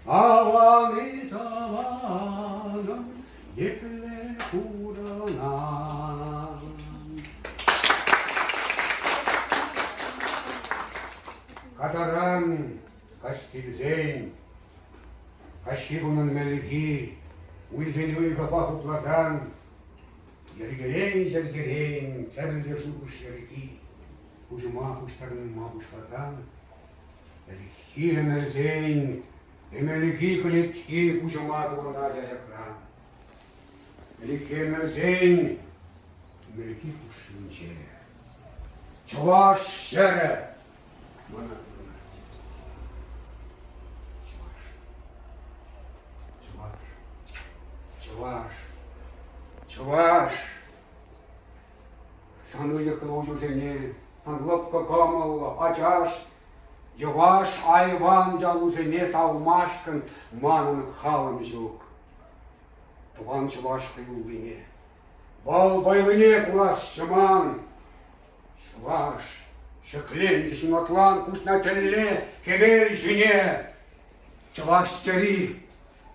Аваны таваным епле курана. Катаран каштильзен, каштибунын мелги, уйзен уйга баху плазан, Ергерен, керле жубыш ерги, ужма пуштарын ма пуштазан, Эльхи эмерзен, эмелги клетки, ужма турна якран. Эльхи эмерзен, эмелги пушинче. Чуваш шере, мана турна. Чуваш. Сан уехал у юзене, сан глопка камал, ачаш, Йоваш айван жалузене салмашкан манын халым жук. Туған чувашкы юлыне, вал байлыне курас шыман. Чуваш, шеклен кешін атлан кушна телле, кевел жіне. Чуваш чари,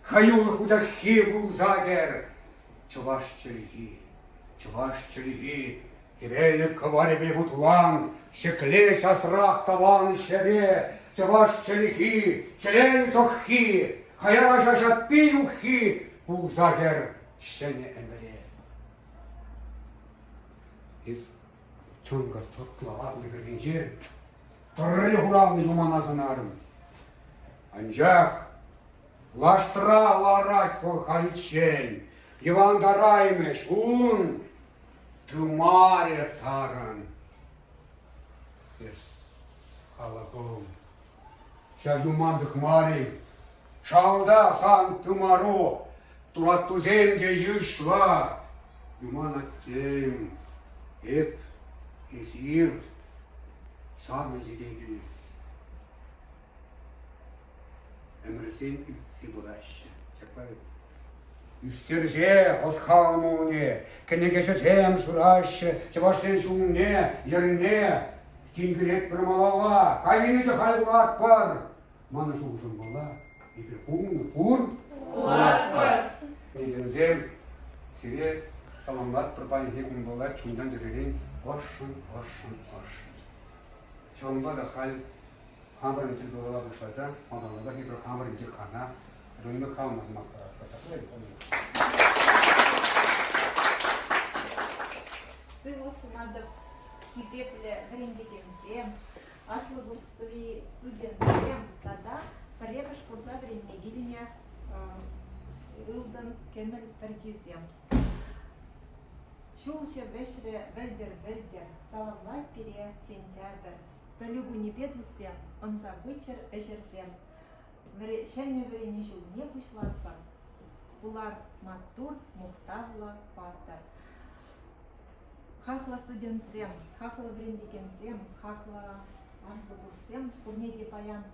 хаюлых удахи был загер. Чуваш чариги, кевелі каваребе бутлан, шекле часрах таван шере, чуваш чариги, член зохи, хайра шашапи юхи, был загер шене эмере. И чонга тортла адлы кіргенже, тұррылы хуравны юманазынарым. Анжақ, лаштыра ларать кол халичен, Ивандараймеш, ун, тумаре таран. Ес халаком. Ша юмандых мари, шалда сан тумаро, туратузенге юшла. Юмана тем, эп, эзир, саны жиденге. Эмресен итси бураща. Чакпай. Үстерзе осхалмуне, кенегешетем шураще, чавашсен шумне, ерне, тингірет бірмалала, кайменеті халгурат бар. Маны шуғышын бала, епір пуңны пур? Улат бар. Недензем, сире саламлат пырпайын хекун бала, чумдан жүререн, ошын. Чомба да хал, хамбарын тіл бала бұшлаза, оналаза епір хамбарын тіл қана, рөнді қалмазын мақтарат. Сывлықсымады кезеплі біріндегенсем, аслы бұлстыви студентсем, тада парекаш курса біріндегіліне ұлдың кеміл бірчесем. Шулшы вешірі білдір, саламлай пере сентябр. Пөлігу не петусем, онса бычыр әжірсем. Шәне біріне жыл не пұшлатпар. Булар матур, мухтарла, паттар. Хакла студентсем, хакла брендигенсем, хакла аслы бурсем, курнеде паян.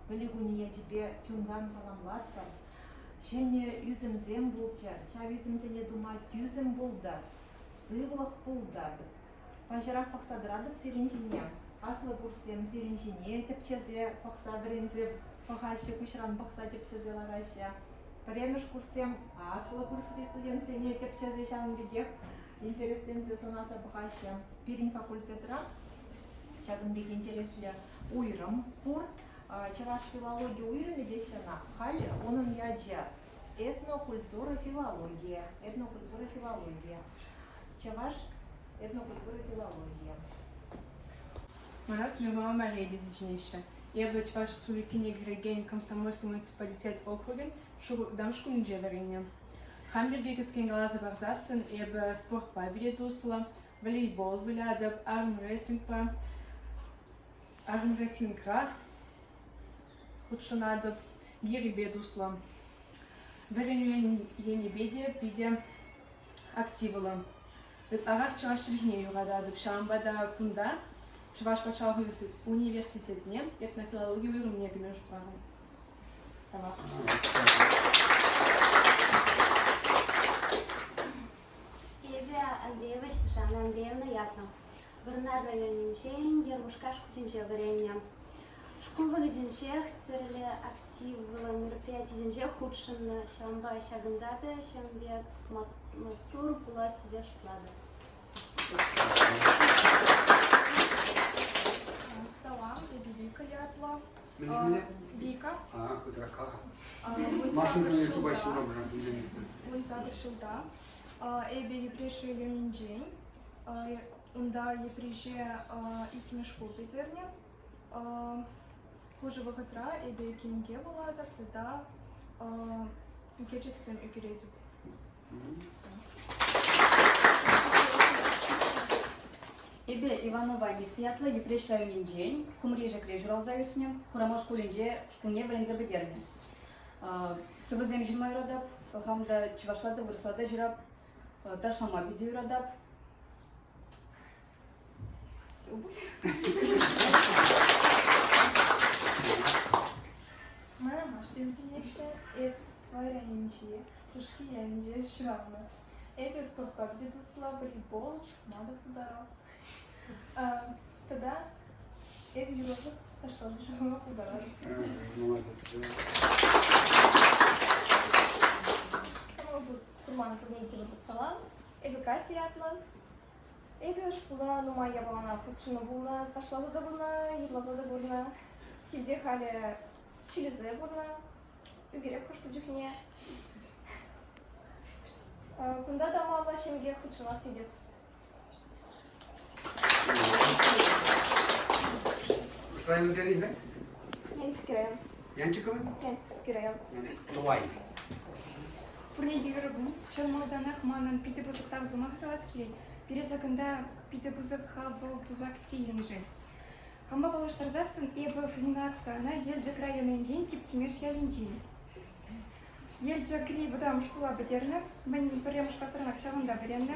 Білігуне ячбе чунган саламлаттар. Шәне юзімзем булча, ша юзімзене дума тюзім булдар, сывлық булдар. Пажырақ пақсадырадып сиренжіне, аслы бурсем сиренжіне тепчезе пақса брендзеп, пақашы күшран пақса тепчезе ларашы. Премеш курсем, аслы курсовый студентсене тепчезе шалынбегев, интересленсе сонаса пақашы. Пирин факультетра, шагынбек интересле уйрым пур, чаваш филология уйрым едешена, хали onun яджа этнокультура филология. Чаваш этнокультура филология. Нас Мирова Мария Безичнейша. Я бы Чуваш Суликине Грегень Комсомольский муниципалитет округен Дамшку Нджеверине. Хамберги кескен глаза барзасен, я бы спорт победе тусла, волейбол вылядов, армрестлинг ра, худшонадов, гири бедусла. Вереню енебеде биде активала. Ведь арах Чуваш лихне юрададов шамбада кунда, Чуваш почал университет не, этнофилологию и мне между правом. Евия Андреева, Андреевна Ятна. Вырнар районинчен, Ермушкаш кутинче варенья. Школ вагадинче, хцерле активлы мероприятий динче худшин шамба шагындады, шамбе матур власть зеш плады. Салам, я Вика Ятла. Мене? Вика. Худрака. Машин Чубайшин робера. Мунсадыр Шылда. Эбе епреше йонин день. Унда епреше икиме школ бедерне. Хуже вахатра эбе кинге булада, тогда укечек сен укередит. Эбе Иванова Анисиятла епреш районин день, хумреже крежурал заюсне, хурамал школинже шкулне варензе бедерне. Сывызем жирмай радап, хамда чувашлада вырослада жирап, ташлама биде юрадап. Все будет. Моя Маша извиняйся, и твоя инжи, тушки я инжи шрамы. Эбе спорта будет слабый бол, надо подарок. Тогда эбе юроза пошла за шрамы подарок. Молодец. Курман Курнейтин Салам, эбе Катя Ятла. Эбе школа нумая балана худшина булна, ташла зада булна, едла зада булна, килде хали чилизе булна, үгерек хуш пуджухне. Кунда дамала шемге худшина стидеп. Шрайын дерейін бе? Я скираем, Янчикова? я скираем. Туай. Пурнеги гырыбым, чалмалданах манан питы бызык тавзымах каласкилей, пережагында питы бызык халбыл тузак тийлинжен. Хамба балаштарзасын эбі феминаксана елджак районын жен типтимеш ялинжен. Елджак кри выдам школа бедерні, мен біремш пасырнак шавында беренді.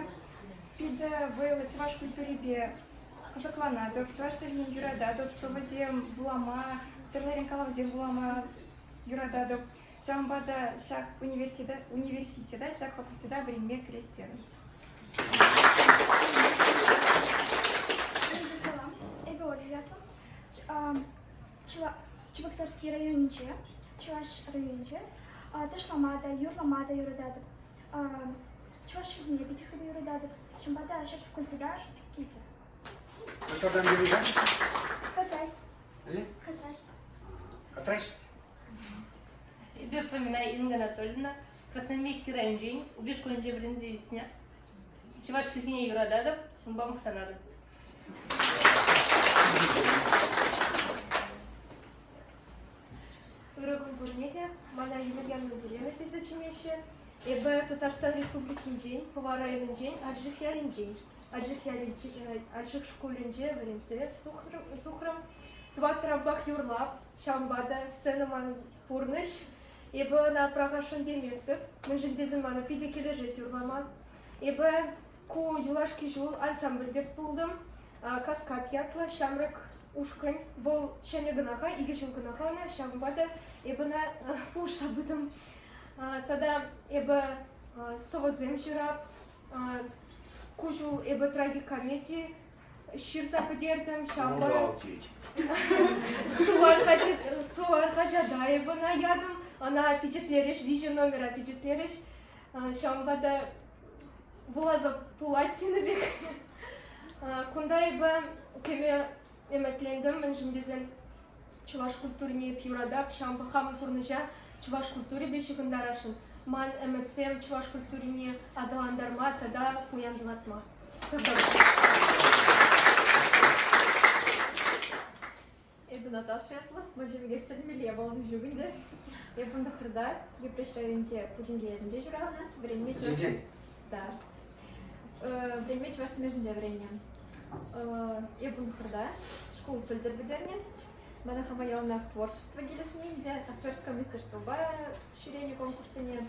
Пиді вайлы чываш культуребе қызықланады, чываш тіліне юрадады, совазем вулама, түрлерін калавзем вулама юрадады. Шамбада шак университета, шак факультета бірінме крестерін. Салам, эбе Оля Ятла. Чебоксарский районче, Чуваш районче, Ташламада, Юрламада юридады. Чуваш не битихады юридады. Шамбада шак факультета кити. Что там дерейін? Катайс. Катрайс? Катрайс? Эбе Фомина Инга Анатольевна, Красноармейский район день, убежь школинже брензе весня. Чеваш шлихине юрададов, умбам хтанадов. Урагун Бурнеде, мана Емельян Маделена тысячемеше, эбе Татарстан Республикин день, Пова районын день, аджих ярин день. Аджих школинже брензе тухрам, два трабах юрлап, Шамбада, сцена ман пурныш, эбе на прагашын деместер, мен жіндезін мана пиде кележет юрмама, эбе ку юлашки жул ансамбль деп булдым, каскад ятла, шамрак ушкань, бол шәне гынаха, иге жул гынахана, Шамбада, эбе на пуш сабыдым, тада эбе совазем жирап, кужул эбе трагикомедии, ширза бедердім, Шамбада, суар хажада эбе на ядым, она пичетлереш, вижу номера пичетлереш, Шамбада булаза пулаттины бек. Кунда эбе кеме эметлендім, мен жіндезен чуваш культуріне пюрадап, Шамба хамы пурныжа чуваш культуре бешігіндарашын. Ман эметсем чуваш культуріне адаландарма, тада куяндылатма. Эбе Наташа Ятла, мажем гектелмеле балзым жүгінде. Эбе Нахырда, епреш районде Путинге ерінде жүравна, време чуваш... Да. Време чуваш тимежінде време. Эбе Нахырда, школ пөлдер бедерне. Мана хамайонах творчество гелешнезе, актерское мастерство ба ширение конкурсыне.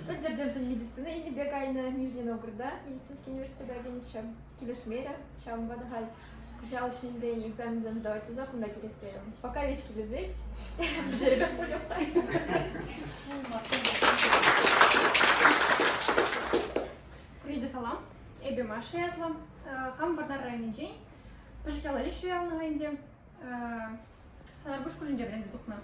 Пөлдердем жын медицина и не бегайна Нижний Новгорода, медицинский университет агенча. Келешмере, Шамбада халь. Кушал шиндейн экзамен сдавать тузак, кунда келестерем. Пока вещи лежит, дерево полюбай. Приди салам, эбе Маша Ятла. Хам Вардар районин день. Пожикала лишь юялна венде. Санарбуш кулинже бренди тухна.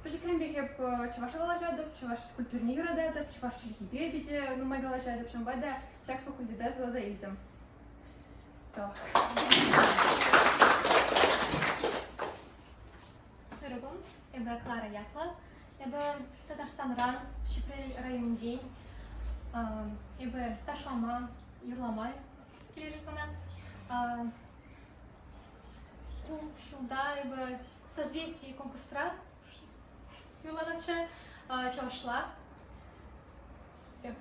Пожиклем бехеп чаваш алажадып, чаваш культурный юрададып, чаваш чилхибе биде нумай галажадып, шамбада чак факультетат лаза илдем. Merhaba, ben Clara Yakla. Ben Татарстанран, Шипрель районынжен, ben ташлама, юрламай келе жатқанан. Шулда ben созвездие конкурсра юрладанша чавашла. Все.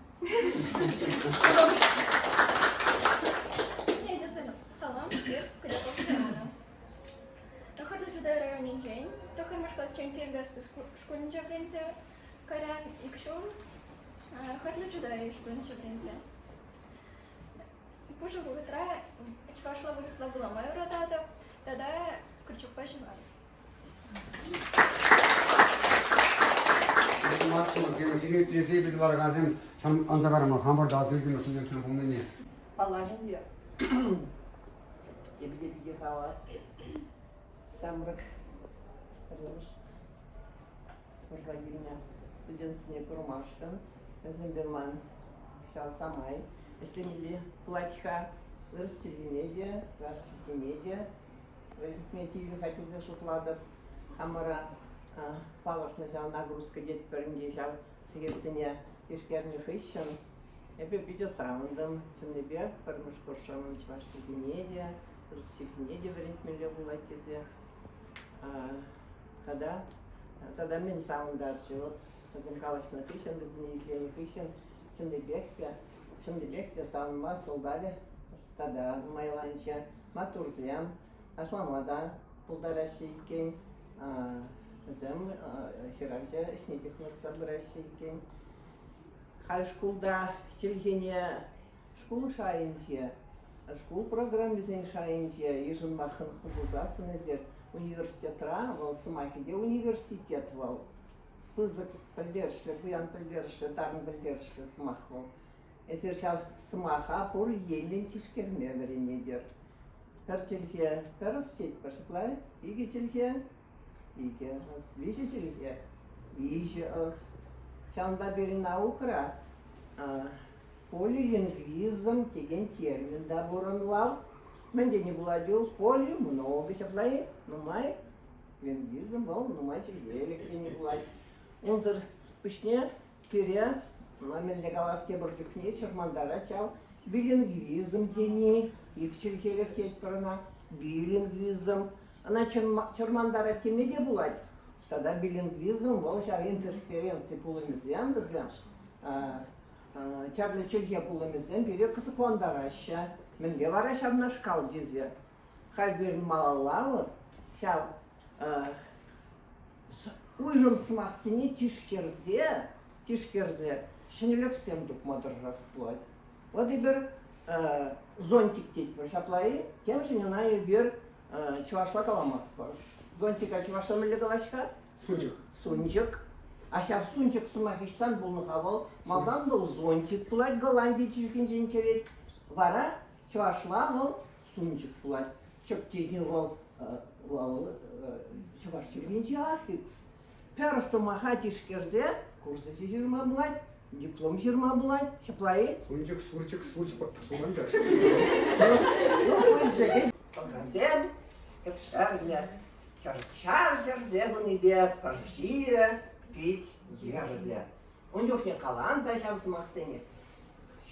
Салам, без куляков дивана. Рахарда Джудай районынжен, тохар машкаласчен пердерсі школын жабренсе, карян икшун, рахарда Джудай школын жабренсе. Пужу утра чвашла выросла была мою родада, тогда Крючок поживали. Палагин Ебде хавас. Самрак. Мырзагилня студентсіне курмаштын. Өзімдерман кішал самай. Если мили платьха вырастелинеде, застелинеде. Метиви хатизе шутладып. Амара палашны жау нагрузка дет бірінде жау сигетсіне тешкерні хыщын. Ебе биде саундым, чыннебе пармыш кошамын чваштелинеде. Русифнеде варентмеле была тезе. Тогда мен саундar жыл. Замкалашна хыщын, безінейлені хыщын. Чыннебекте сауынма сылдали. Тогда майланча матурзем. Ашламада пулдаращийкен. Зем хиракжа снепихнутса бращийкен. Хай шкулда челгене шкул шайынче. Школ программизен шайынче ежін махын хубузасын ezер университетра, вол сымакиде университет вол. Пызык пілдерішлі, бұян пілдерішлі, дарын пілдерішлі сымақ вол. Ezер шал сымаха пор елін тишкерме веренедер. Пер телге, пер стейт персіклай, иге телге, иге ыз, виже телге, виже ыз. Шанда бері наукра, полилингвизм деген термин да бұрынлау. Менде не буладил поли много сяплай, нумай лингвизм бол, нумай челгелік не булад. Онзыр пішне кере, менде галасте бір дүкне чырмандара чау, билингвизм дени, ик челгелік тет біріна, билингвизм. Ана чырмандара теме де булад. Тогда билингвизм бол, шау интерференция пулымызен бізем. Чарлы челге пулымызен бере кысықландараща. Менде вараш абна шкал дезе. Хальберін малалауыр. Шау уйрым сымақсыне тишкерзе, шынелік сем дұқмадыр расплать. Вот и бір зонтик тет бір шаплайы, тем жынынайы бір чувашла каламас бар. Зонтика чувашла мілі калашка? Сунчик. А сейчас сунчик сумахиштан булны хавал, малдан был зонтик пулать, Голландия чиркин жен керет. Вара чувашла вол сунчик пулать. Чоктедин вол чуваш чиркин же афикс. Пер сумаха тишкерзе, курсы жирма булать, диплом жирма булать, шаплайы. Сунчик, сурчик, суландыр. Пахазем, как шарлер. Чар жерземыны бе, паржие, пить ерлер. Он жоқ не каланда шам смахсене.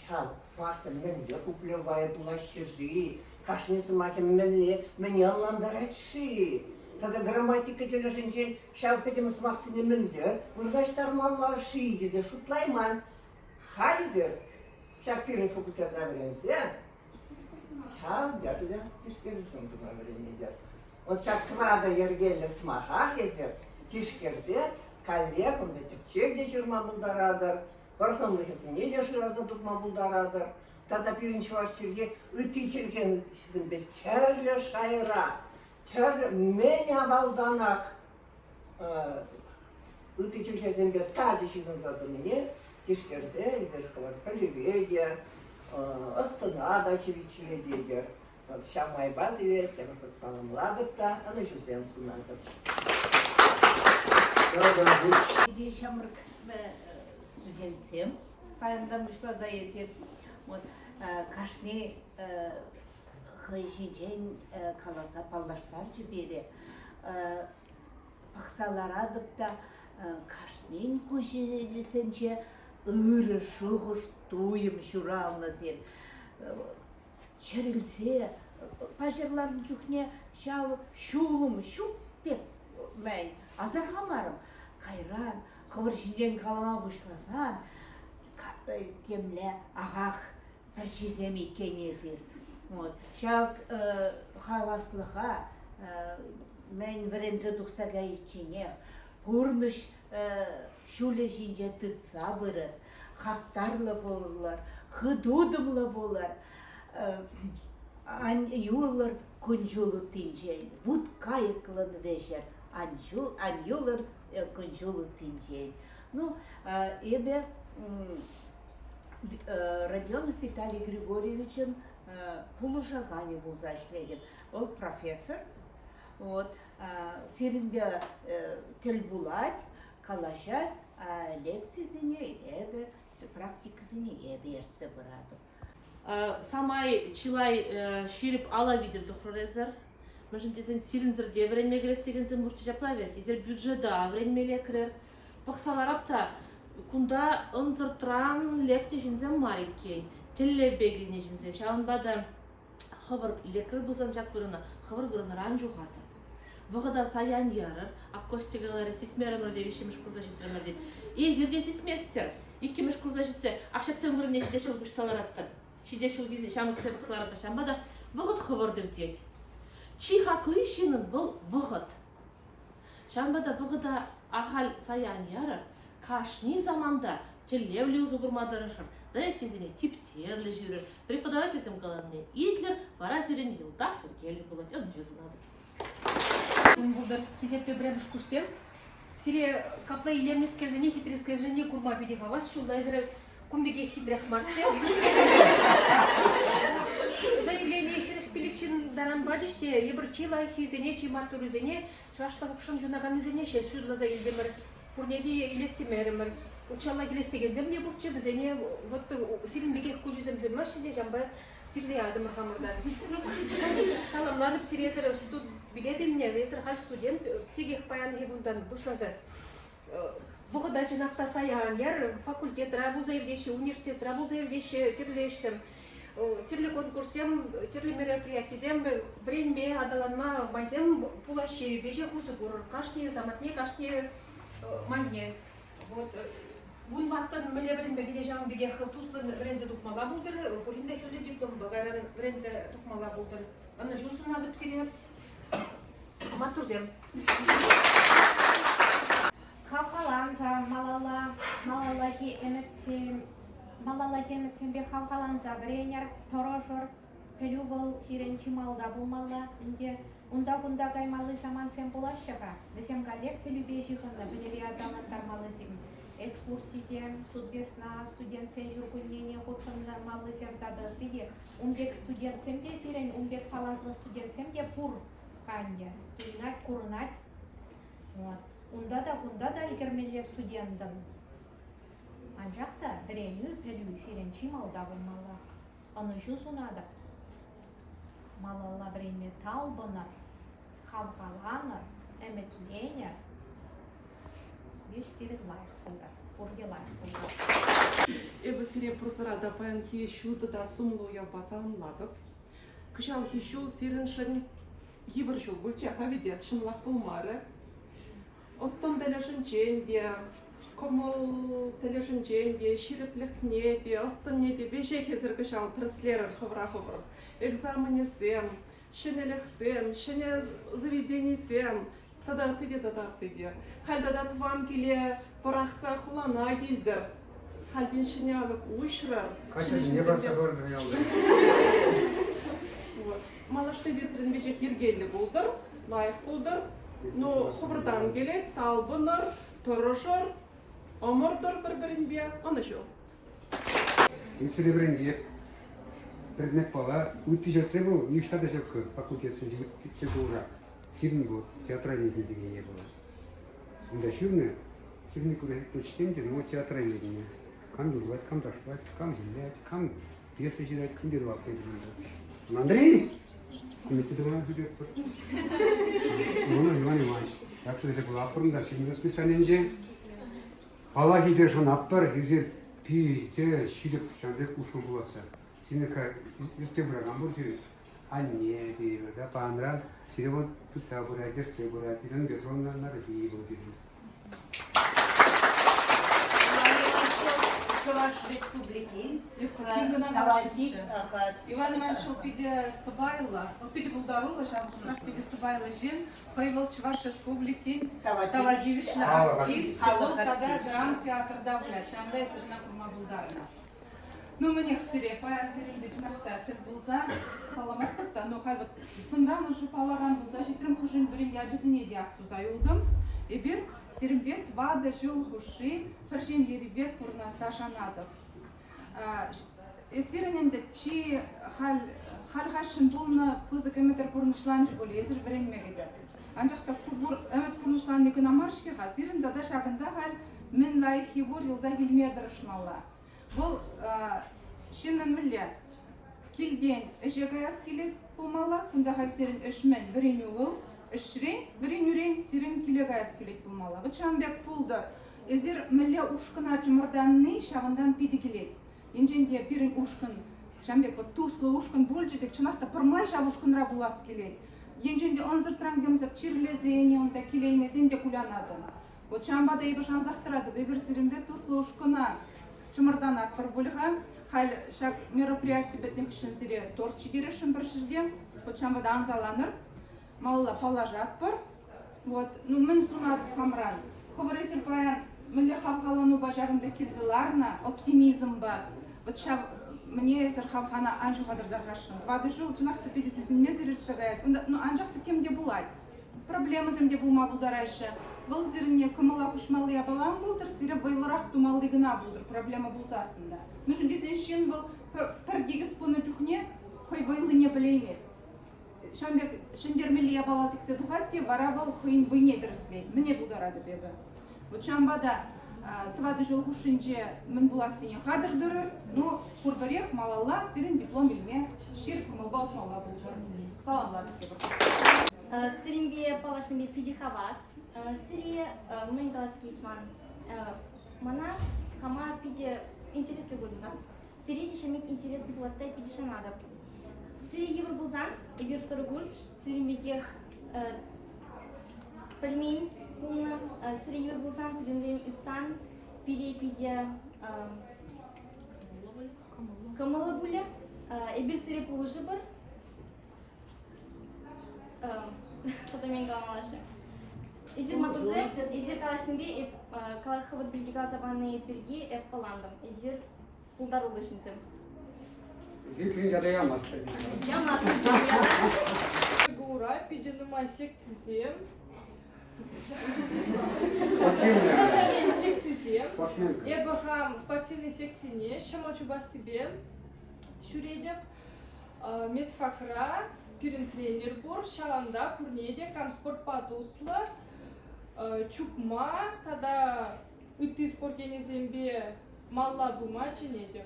Шам смахсен менде куплевая булащи жи. Кашни смахен мене аландаратши. Тогда грамматика тележинчен шам петем смахсене менде. Ургаштар маллаши дезе шутлайман. Хализер. Шак пирин факультет равренсе. Шам дядя тишкерусун туна вренедер. Вот шак крада ергелі смаха кезер. Тишкерзе. Калвек, он тепчек де жирма булдарадыр, барсанлы хесіне де жираза тұтма булдарадыр. Тада пирінші вашшерге үті челген сізімбе чәрлі шайра, чәрлі мен абалданақ үті челгезімбе тажы жиғын задымыне тишкерзе, езерхылар пәлевеге, ыстына да шевичіледегер. Шамай базы, темір саламладып та, аны жүзем сунадыр. Где шамрк студентсем, баяндамышла заезер. Вот кашне хыжинжен каласа палдаштар жибере. Пақсалар адыпта кашнен көшесенше ыры шуғыш туйым шурална сен. Шерілсе пажырларын жүхне шау шулым шуп беп мән. Азар хамарым кайран қывыр жинжен қалама бұшласан темле ағақ бір жезем екен езір. Шау хаваслыға мен врензе дұқсаға ешченех пұрныш шуле жинже тұтса бұрыр, хастарлы болылар, хыдудымлы болар, юлар күн жолы тінжен, вуд кайықлын вежер, анюлар күн жолы тінжен. Ну, эбе Родионов Виталий Григорьевичен пулышағаны болса ішлеген. Ол профессор, серінбе тіл булать, калашат, лекциясыне эбе, практикасыне эбе ерце бұрады. Самай чилай ширип ала видер дұқырезір. Мәжін тезен сирінзір де вренме келестегензен бұрты жаплавер. Тезер бюджета вренмеле кірер. Пақсалар апта, күнда ұнзыртран лекте жінзен марикей. Телле бегіне жінзен. Шағын бада хабар лекір бұзан жақ бұрына, хабар бұрына ран жоғатыр. Вғыда саян ярыр, апкостигалары сесмерімір де вешеміш күрза жетірімір дейді. Зерде сесместер, иккеміш күрза жетсе, ақшак сен бұрын шидешіл бұш салараттыр. Шидешіл визе шамық сәбік салараттыр шамбада вғыд хабардыр дейді. Чи хақлы шенін бұл вғыд. Шамбада вғыда ағал саян ярыр, кашни заманда телевлі өзі күрмадырышыр. Зайық тезіне типтерлі жүрір. Преподавательсем қаланны етлер, бара зерен елдақ ергелі болады. Оны жөзінады. Мен бұлдар кезепле біреміш күрсем, сире капла илемнес керзене хитрес керзене курма бедеға вас, шулда әзірі күмбеге хитрек марче. Заявление хирых пиликчин даран баджиште, ебір чила хизене, чимарту рюзене, шаштағы пшын жунағаны зене, шай сүдлі заелдемір, пурнеде илестемерімір. Учалла келестеген земле бұрчы, бізене сирінбеге күжізем жөнмашынде, жамба сирзе адымыр қамырдан. Саламланып сирезір студ биледімне, везір қал студент, тегех паян егундан бұшлазы. Бұғыда жинақта саян яр, факультет, рабу заявдеші, университет, рабу заявдеші, терлешсем, терлі конкурсем, терлі мероприятизем, бренбе, адаланма, байзем, пулаши, беже хузы бұр, кашне, заматне, кашне, магне. Бун ваттан мэле бренбеге жан беге туслын брензе тухмала булдыр, пуринде хеле диплом багаран брензе тухмала булдыр. Аны журсын адып сире матурзем. Халқаланса, малалахи эметсем бе халқаланса, бренер, торожор, пелювал, тирен чималда булмалла, инде унда каймалы саман сем булашыға. Бесем галек пелюбе жиғынна, бінеле адаман тармалысым. Экскурсизем, судвесна, студент сен жүргіннене құтшынна малысем тады биде. Умбек студент семде сирен, умбек талантлы студент семде пур қанде. Туйнат, курынат. Унда да егермеле студентын. Анжақта біреню пелю сирен чималда болмала. Аны жусунады. Малала біренме талбыныр, халқаланыр, әметленер. Беш сирен лайық бұлдар, орге лайық бұлдар. Эбі сире просырада паян хешу да сумлу я басанладып. Кышал хешу сирен шын евір жол бүлче хавидет шынлақ бұлмары. Остан дәлешін ченде, комыл дәлешін ченде, ширеплік неде, остан неде, беше хезір кышал траслерер хывра-хывыр. Экзаменесем, шенелексем, шене заведенесем, тадарты-де. Халдада туан келе, порақса хулана келдір. Халден шене алып ұшырар. Қачасы не барса көрді ялды. Малашты десірін бешек ергелі болдыр, лайық болдыр. Но хывырдан келет, талбыныр, тұрышыр, омырдыр бір-бірін бе, оны шо. Инсуле бірінде предмет бала, өтті жөтті бұл, нештады жөккі факультетсін жігітті бұра. Сирін бұл, театральный деген е болады. 근데 쉬운네. 쉬우니까 또 치팅들 뭐 театральные. Кам бывает, кам дошпать, кам взять, кам пьесы читать, кам делать какие-то. Андрей, комитет думаю, будет. Иван Иванович, так что это было оформлено семейное расписание 이제. балаги держан аппар, изе пи, те, шилеп, шанде кушун буласа. Синека ирте бураган бурти, анне дейбі, да, паанран, сиревон тутса бура, дерсе бура, пирен гетроннан нары дейбі дейбі. Чуваш республики. Иван Иванович пиде сабайла, пиде булдарула, жабутрак пиде сабайла жен, хайвал Чуваш республики, тавадивишна артист, чавал тада драм театрда буля, чамда есерна курма булдарна. Ну мне хсире, паян зирим дечнахта тер булза, паламастыкта, но хайват сынран уже палаган булза, житрим хужин бірін яджызыне диасту заюлдым, ебір сирімбет вада жыл хуши, харжен ерибет пурнаса шанадов. Есеріненді чи халға шындулна пызы кеметер пурнышланжы болы, езір вренмегеді. Анжақта күбір әмет пурнышланны күн амаршки ха, сирін дада шағында хал мен лайхи бұр елза білмедірішмалла. Бұл шыннан мүлі келден әжегаяс келет болмала, күнда хал сирін үшмен бірін ұл, үшрен, бірін үрен сирін келегаяс келет болмала. Бұл чамбек пулды, езір мүлі ұшқына жымырданны шағындан пиді келет. Енженде бірін ұшқын, чамбек бұл туслы ұшқын бұл жедек, чынақта пырмай жав ұшқынра бұлас келет. Енженде онзыртрангымызыр чирлезені, онда келеймезен де күланадын. Бұл чамбада ебі шанзақтырады, бебір сирінбе туслы ұшқына чымырдан атпыр бөліға, хал шак мероприятие бетнек үшін сире торт чигерешін бір шізден, почамбада анзаланыр, малла палажат бір. Вот, ну, мен сунат хамран. Ховырезір баян, мүлі хавхалану ба жағында келзіларна, оптимизм ба. Вот шав, мне езір хавхана анжу қадырдарғашын. 2 жыл жынақты педесесін мезір ертсігайд. Ну, анжақты кемде бұлайды. Проблема земде бұлма бұлдарайшы. Бұл зіріне кымыла құшмалыя балам бұлдыр, сірі байлырақ думалдығына бұлдыр, проблема бұлсасында. Мүшін десен шен бұл пірдегіз бұны жүхне, қой байлыне білеймес. Шамбек шындермелия балазиксе дұғатте, вара бұл қойын бұйне дұрыслейді. Міне бұлдарады бебі. Бұл шамбада 2 жыл құшынже мін бұласыне қадырдырыр, но құрбірех малалла сірін диплом ilme, шер кымылбау жаула бұлдыр. Саламлады кебір. Сиринге палашнымбе пиди хавас. Сири мен галаски исман. Мана хама пиди интересный гудна. Сири дешемик интересный классай пиди шанада. Сири евр булзан, ибир второй курс. Сири мекех пельмень пуна. Сири евр булзан, пиденрен ицан. Пиди камала буля. Ибир сири пулыжы бар. Потом каламалашы. Изир матузе, изир калашнымбе, калахывыт бригал забанные перги, паландам. Изир пулдар улышынцем. Изир клин жада ямасты. Ямасты. Гура, пиденума секцизем. Секцизем. Ебахам спортивной секции не, шамачу бас себе. Шуредек, медфакра. Пирин тренер бор, шаланда, пурнеде, кам спорт падусла, чупма, когда ты спорт не зембе, мала бума, чинеде.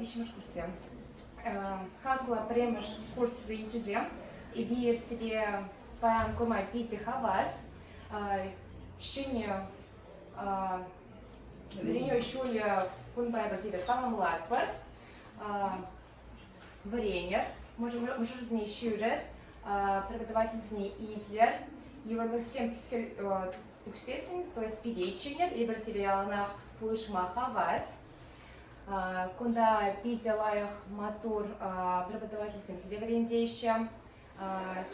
Вишмаш курсе. Хакла премеш курс за инчизе, и бир себе паян курмай пити хавас, щене, вернее, щуля Кунбай Бразилия самым латпар, вареньер, можем из ней щурет, преподаватель из ней Итлер, его всем туксесин, то есть переченер, и Бразилия на пулышмаха вас, кунда пиделаях матур, преподаватель всем телеварендейща,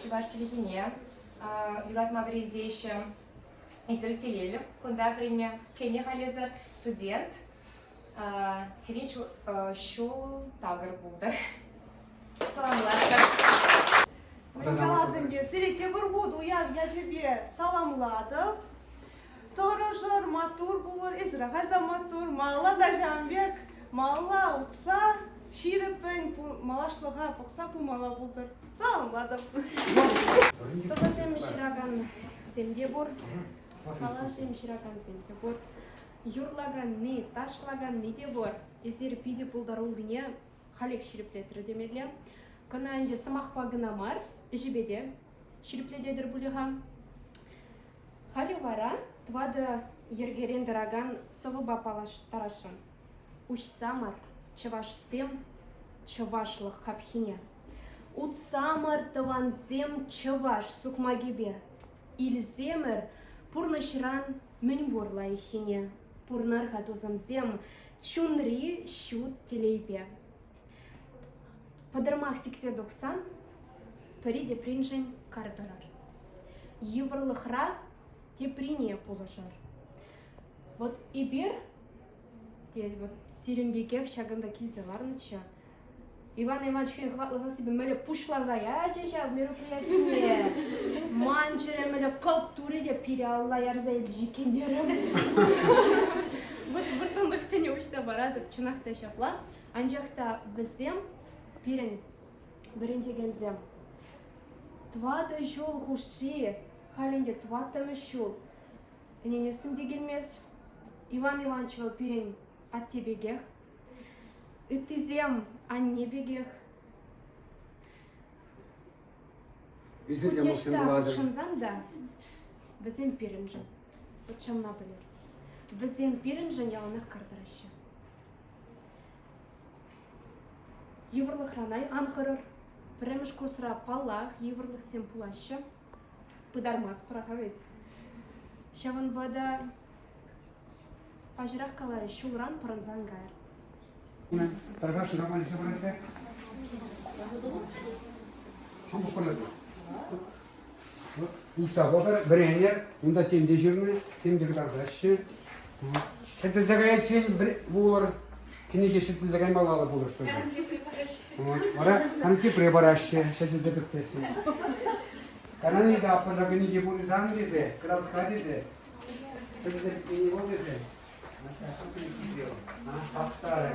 чеваш телегине, юрат маврендейща, и зрителей, кунда время Кенни Халезер, студент, Сирич шул тагыр булды. Саламлады. Мынгалазымге сиректе бір году я тебе саламладым. Торожор матур булыр, израғалда матур, мала да жамбек, мала утса, Şiripin malaşlığa baksa bu mala buldur. Sağladım. Sıvı şiragan semde bor. Kala şiragan semde bor. Юрлаган не, ташлagан не де бор. Эсер пиде пулдарул бине халек шириплетір демедле. Кына энде сымақ багына мар, жебеде ширипледедір бұлыға. Хали вара, твады ергерен дыраган сывы бапалаш тарашын. Уч самар, чываш сем, чывашлық хапхине. Ут самар тыван зем чываш сукмагебе. Илземер пурнышран мін борлай хине. Пурнар хатузам зем чунри шут телейбе. Падырмақ 80-90 піреде принжен кардырар. Еврлықра теприне полышар. Вот ибер, вот сиренбекев шагында кизе варныча. Иван Ивановичке хватласа себе мэле пушлаза ячеша в мероприятие. Манчере мэле калтуре де пиралла ярзайд жикемерем. Вот выртындык сене учса барады, чынакта шапла. Анжакта візем пирен біріндеген зем. Твады жол хуши, халінде тватымы шул. Енесім дегенмес, Иван Иванович вал пирен от тебегех. Итизем анне бегех. Кутешта шынзанда, візем пиренжен. Вот чамна білер. Візем пиренжен ялынық кардырашы. Еврлық ранай анхырыр. Премеш косыра паллах, еврлық сем пулашы. Пыдармас пырахавет. Шавын бада пажырақ калары шулран пырынзан гайр. Таргашын заман ise bırakır. Hamur koyarız. Usta bakar, beğenir. Onda temde jirni, temde kadar arkadaşı. Это загайцин булар. Кини geçti загай malalı bulur что. Ora, anki препаращи, сейчас записывается. Карани да пожагани гибули зангизе, крал хадизе. Что это не вот это? А, сапстары.